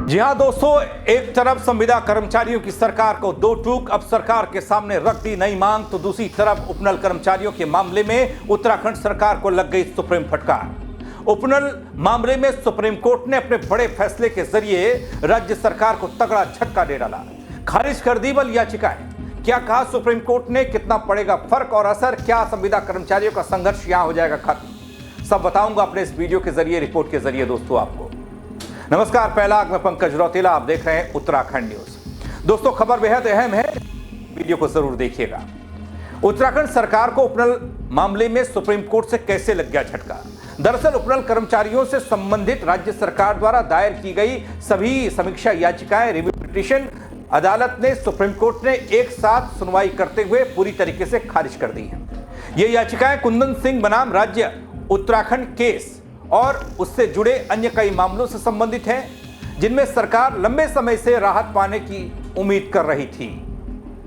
जी हां दोस्तों, एक तरफ संविदा कर्मचारियों की सरकार को दो टूक अब सरकार के सामने रख दी नई मांग, तो दूसरी तरफ उपनल कर्मचारियों के मामले में उत्तराखंड सरकार को लग गई सुप्रीम फटकार। उपनल मामले में सुप्रीम कोर्ट ने अपने बड़े फैसले के जरिए राज्य सरकार को तगड़ा झटका दे डाला, खारिज कर दी बल याचिकाएं। क्या कहा सुप्रीम कोर्ट ने, कितना पड़ेगा फर्क और असर, क्या संविदा कर्मचारियों का संघर्ष यहां हो जाएगा खत्म, सब बताऊंगा अपने इस वीडियो के जरिए, रिपोर्ट के जरिए। दोस्तों आपको नमस्कार, पहला मैं पंकज रौतेला, आप देख रहे हैं उत्तराखंड न्यूज। दोस्तों खबर बेहद अहम है, वीडियो को जरूर देखिएगा। उत्तराखंड सरकार को उपनल मामले में सुप्रीम कोर्ट से कैसे लग गया झटका। दरअसल उपनल कर्मचारियों से संबंधित राज्य सरकार द्वारा दायर की गई सभी समीक्षा याचिकाएं, रिव्यू पिटीशन अदालत ने सुप्रीम कोर्ट ने एक साथ सुनवाई करते हुए पूरी तरीके से खारिज कर दी है। ये याचिकाएं कुंदन सिंह बनाम राज्य उत्तराखंड केस और उससे जुड़े अन्य कई मामलों से संबंधित हैं, जिनमें सरकार लंबे समय से राहत पाने की उम्मीद कर रही थी।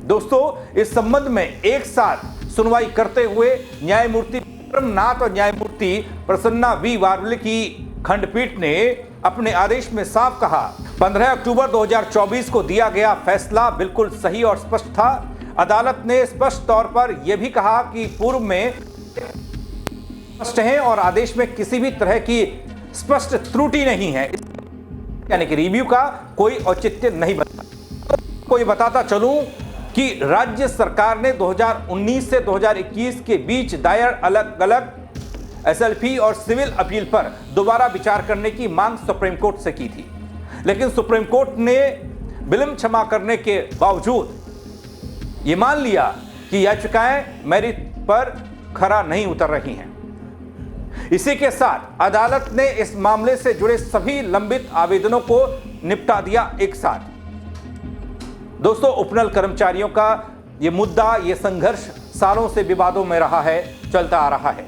दोस्तों इस संबंध में एक साथ सुनवाई करते हुए न्यायमूर्ति नाथ और न्यायमूर्ति प्रसन्ना वी वार्वले की खंडपीठ ने अपने आदेश में साफ कहा, 15 अक्टूबर 2024 को दिया गया फैसला बिल्कुल सही और स्पष्ट था। अदालत ने स्पष्ट तौर पर यह भी कहा कि पूर्व में स्पष्ट है और आदेश में किसी भी तरह की स्पष्ट त्रुटि नहीं है, यानी कि रिव्यू का कोई औचित्य नहीं बनता। कोई बताता चलूं कि राज्य सरकार ने 2019 से 2021 के बीच दायर अलग अलग एसएलपी और सिविल अपील पर दोबारा विचार करने की मांग सुप्रीम कोर्ट से की थी, लेकिन सुप्रीम कोर्ट ने विलंब क्षमा करने के बावजूद ये मान लिया कि याचिकाएं मेरिट पर खरा नहीं उतर रही हैं। इसी के साथ अदालत ने इस मामले से जुड़े सभी लंबित आवेदनों को निपटा दिया एक साथ। दोस्तों उपनल कर्मचारियों का यह मुद्दा, यह संघर्ष सालों से विवादों में रहा है, चलता आ रहा है।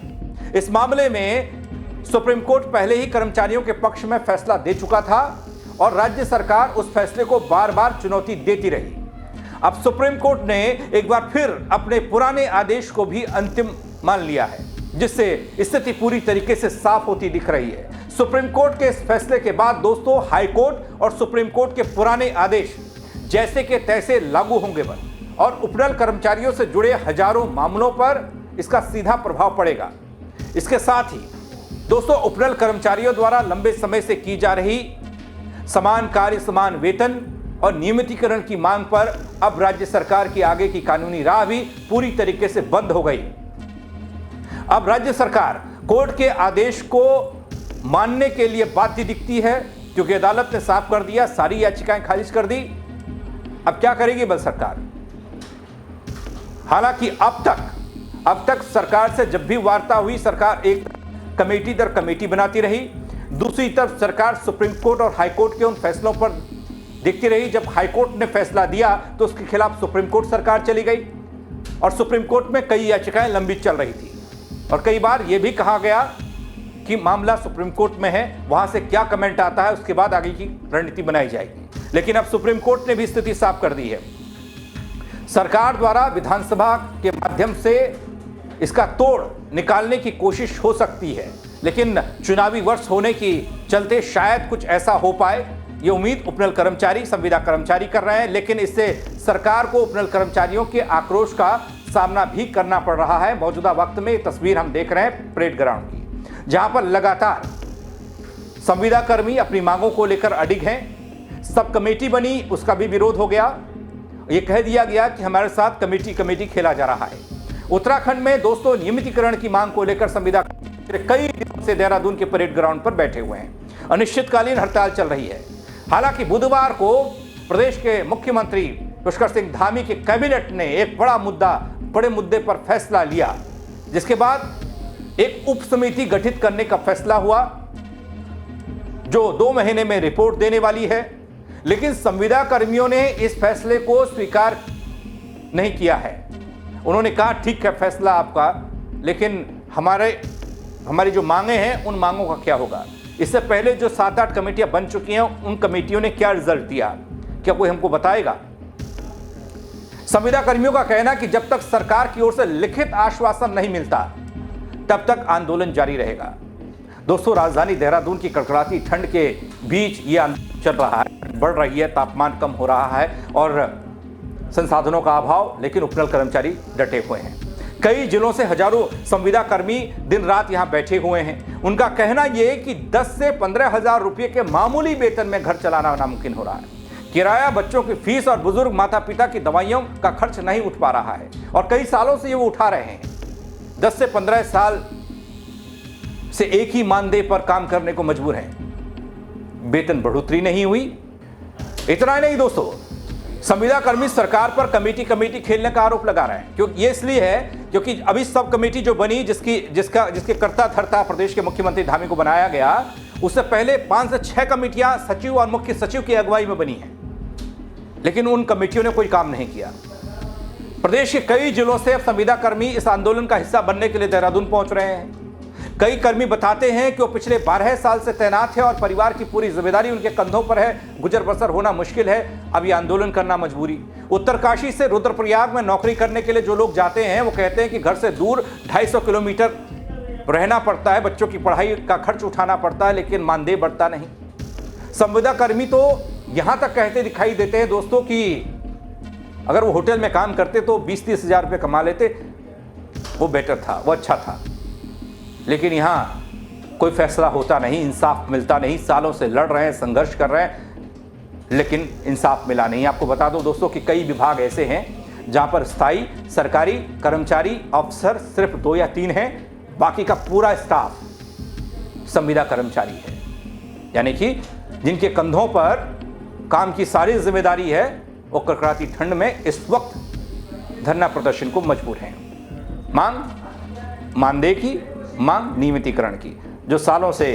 इस मामले में सुप्रीम कोर्ट पहले ही कर्मचारियों के पक्ष में फैसला दे चुका था और राज्य सरकार उस फैसले को बार बार चुनौती देती रही। अब सुप्रीम कोर्ट ने एक बार फिर अपने पुराने आदेश को भी अंतिम मान लिया है, जिससे स्थिति पूरी तरीके से साफ होती दिख रही है। सुप्रीम कोर्ट के इस फैसले के बाद दोस्तों हाई कोर्ट और सुप्रीम कोर्ट के पुराने आदेश जैसे के तैसे लागू होंगे बल और उपनल कर्मचारियों से जुड़े हजारों मामलों पर इसका सीधा प्रभाव पड़ेगा। इसके साथ ही दोस्तों उपनल कर्मचारियों द्वारा लंबे समय से की जा रही समान कार्य समान वेतन और नियमितीकरण की मांग पर अब राज्य सरकार की आगे की कानूनी राह भी पूरी तरीके से बंद हो गई। अब राज्य सरकार कोर्ट के आदेश को मानने के लिए बाध्य दिखती है, क्योंकि अदालत ने साफ कर दिया, सारी याचिकाएं खारिज कर दी। अब क्या करेगी बल सरकार। हालांकि अब तक सरकार से जब भी वार्ता हुई, सरकार एक कमेटी दर कमेटी बनाती रही, दूसरी तरफ सरकार सुप्रीम कोर्ट और हाई कोर्ट के उन फैसलों पर देखती रही। जब हाई कोर्ट ने फैसला दिया तो उसके खिलाफ सुप्रीम कोर्ट सरकार चली गई और सुप्रीम कोर्ट में कई याचिकाएं लंबित चल रही थी और कई बार यह भी कहा गया कि मामला सुप्रीम कोर्ट में है, वहां से क्या कमेंट आता है उसके बाद आगे की रणनीति बनाई जाएगी। लेकिन अब सुप्रीम कोर्ट ने भी स्थिति साफ कर दी है। सरकार द्वारा विधानसभा के माध्यम से इसका तोड़ निकालने की कोशिश हो सकती है, लेकिन चुनावी वर्ष होने की चलते शायद कुछ ऐसा हो पाए, ये उम्मीद उपनल कर्मचारी, संविदा कर्मचारी कर रहे हैं। लेकिन इससे सरकार को उपनल कर्मचारियों के आक्रोश का सामना भी करना पड़ रहा है। मौजूदा वक्त में ये तस्वीर हम देख रहे हैं परेड ग्राउंड की, जहां पर लगातार संविदा कर्मी अपनी मांगों को लेकर अडिग हैं। सब कमेटी बनी, उसका भी विरोध हो गया। ये कह दिया गया कि हमारे साथ कमेटी खेला जा रहा है। उत्तराखंड में दोस्तों नियमितीकरण की मांग को लेकर संविदा कई दिनों से देहरादून के परेड ग्राउंड पर बैठे हुए हैं। अनिश्चितकालीन हड़ताल चल रही है। हालांकि बुधवार को प्रदेश के मुख्यमंत्री पुष्कर सिंह धामी के कैबिनेट ने एक बड़े मुद्दे पर फैसला लिया, जिसके बाद एक उप समिति गठित करने का फैसला हुआ, जो 2 महीने में रिपोर्ट देने वाली है। लेकिन संविदा कर्मियों ने इस फैसले को स्वीकार नहीं किया है। उन्होंने कहा ठीक है फैसला आपका, लेकिन हमारी जो मांगे हैं उन मांगों का क्या होगा। इससे पहले जो 7-8 कमेटियां बन चुकी हैं, उन कमेटियों ने क्या रिजल्ट दिया, क्या कोई हमको बताएगा। संविदा कर्मियों का कहना कि जब तक सरकार की ओर से लिखित आश्वासन नहीं मिलता तब तक आंदोलन जारी रहेगा। दोस्तों, राजधानी देहरादून की कड़कड़ाती ठंड के बीच ये आंदोलन चल रहा है, बढ़ रही है, तापमान कम हो रहा है और संसाधनों का अभाव, लेकिन उपनल कर्मचारी डटे हुए हैं। कई जिलों से हजारों संविदा कर्मी दिन रात यहां बैठे हुए हैं। उनका कहना यह कि 10 से 15 हजार रुपये के मामूली वेतन में घर चलाना नामुमकिन हो रहा है। किराया, बच्चों की फीस और बुजुर्ग माता पिता की दवाइयों का खर्च नहीं उठ पा रहा है और कई सालों से ये वो उठा रहे हैं। 10 से 15 साल से एक ही मानदेय पर काम करने को मजबूर हैं। वेतन बढ़ोतरी नहीं हुई। इतना ही नहीं दोस्तों, संविदा कर्मी सरकार पर कमेटी खेलने का आरोप लगा रहे हैं। क्योंकि ये इसलिए है क्योंकि अभी सब कमेटी जो बनी, जिसके कर्ता धर्ता प्रदेश के मुख्यमंत्री धामी को बनाया गया, उससे पहले 5 से 6 कमेटियां सचिव और मुख्य सचिव की अगुवाई में बनी हैं, लेकिन उन कमेटियों ने कोई काम नहीं किया। प्रदेश के कई जिलों से अब संविदा कर्मी इस आंदोलन का हिस्सा बनने के लिए देहरादून पहुंच रहे हैं। कई कर्मी बताते हैं कि वो पिछले 12 साल से तैनात है और परिवार की पूरी जिम्मेदारी उनके कंधों पर है। गुजर बसर होना मुश्किल है, अब ये आंदोलन करना मजबूरी। उत्तरकाशी से रुद्रप्रयाग में नौकरी करने के लिए जो लोग जाते हैं वो कहते हैं कि घर से दूर 250 किलोमीटर रहना पड़ता है, बच्चों की पढ़ाई का खर्च उठाना पड़ता है, लेकिन मानदेय बढ़ता नहीं। संविदा कर्मी तो यहां तक कहते दिखाई देते हैं दोस्तों कि अगर वो होटल में काम करते तो 20-30 हजार रुपये कमा लेते, वो बेटर था, वो अच्छा था। लेकिन यहां कोई फैसला होता नहीं, इंसाफ मिलता नहीं। सालों से लड़ रहे हैं, संघर्ष कर रहे हैं, लेकिन इंसाफ मिला नहीं। आपको बता दो दोस्तों कि कई विभाग ऐसे हैं जहां पर स्थायी सरकारी कर्मचारी अफसर सिर्फ 2 या 3 हैं, बाकी का पूरा स्टाफ संविदा कर्मचारी है। यानी कि जिनके कंधों पर काम की सारी जिम्मेदारी है, वो कड़कड़ाती ठंड में इस वक्त धरना प्रदर्शन को मजबूर हैं। मांग मानदेय की, मांग नियमितीकरण की, जो सालों से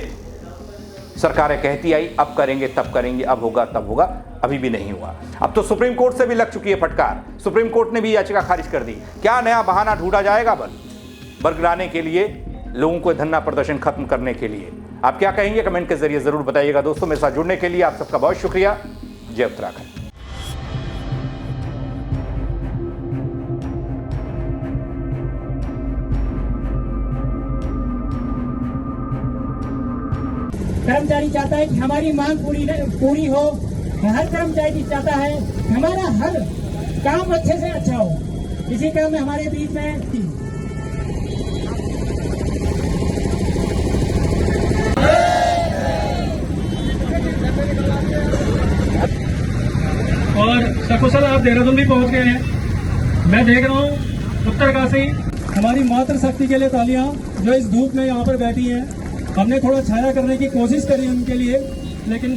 सरकारें कहती आई अब करेंगे तब करेंगे, अब होगा तब होगा, अभी भी नहीं हुआ। अब तो सुप्रीम कोर्ट से भी लग चुकी है फटकार। सुप्रीम कोर्ट ने भी याचिका खारिज कर दी। क्या नया बहाना ढूंढा जाएगा बरगलाने के लिए, लोगों को धरना प्रदर्शन खत्म करने के लिए? आप क्या कहेंगे कमेंट के जरिए जरूर बताइएगा। दोस्तों, मेरे साथ जुड़ने के लिए आप सबका बहुत शुक्रिया। जय उत्तराखंड। कर्मचारी चाहता है कि हमारी मांग पूरी हो। हर कर्मचारी चाहता है हमारा हर काम अच्छे से अच्छा हो। इसी क्रम में हमारे बीच में और सकुशल आप देहरादून भी पहुंच गए हैं। मैं देख रहा हूँ उत्तरकाशी हमारी मातृशक्ति के लिए तालियां, जो इस धूप में यहाँ पर बैठी हैं। हमने थोड़ा छाया करने की कोशिश करी उनके लिए, लेकिन